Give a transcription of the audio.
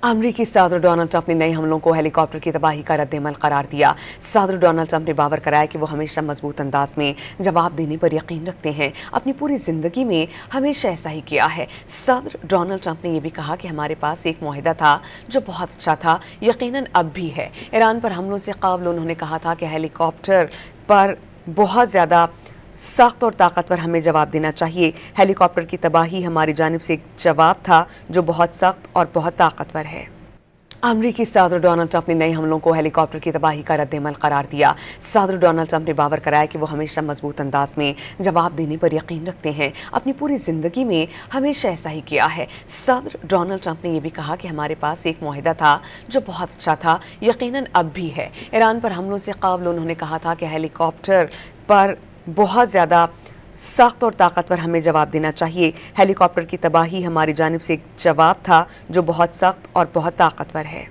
अमरीकी सदर Donald Trump ने नए हमलों को हेलीकॉप्टर की तबाही का रद्द-ए-अमल करार दिया। सदर डोनाल्ड ट्रंप ने बावर कराया कि वो हमेशा मजबूत अंदाज में जवाब देने पर यकीन रखते हैं। अपनी पूरी जिंदगी में हमेशा ऐसा ही किया है। सदर डोनाल्ड ट्रंप ने यह भी कहा कि हमारे पास एक मुआहिदा था जो बहुत अच्छा था, यकीनन अब भी है। ईरान पर हमलों से कबल उन्होंने कहा था कि हेलीकॉप्टर पर बहुत ज़्यादा सख्त और ताकतवर हमें जवाब देना चाहिए। हेलीकॉप्टर की तबाही हमारी जानिब से एक जवाब था जो बहुत सख्त और बहुत ताकतवर है। अमरीकी सदर डोनाल्ड ट्रंप ने नए हमलों को हेलीकॉप्टर की तबाही का रद्द-ए-अमल करार दिया। सदर डोनाल्ड ट्रंप ने बावर कराया कि वो हमेशा मजबूत अंदाज में जवाब देने पर यकीन रखते हैं। अपनी पूरी जिंदगी में हमेशा ऐसा ही किया है। सदर डोनाल्ड ट्रंप ने यह भी कहा कि हमारे पास एक मुआहिदा था जो बहुत अच्छा था, यकीनन अब भी है। ईरान पर हमलों से कबल उन्होंने कहा था कि हेलीकॉप्टर पर बहुत ज़्यादा सख्त और ताकतवर हमें जवाब देना चाहिए। हेलीकॉप्टर की तबाही हमारी जानिब से एक जवाब था जो बहुत सख्त और बहुत ताकतवर है।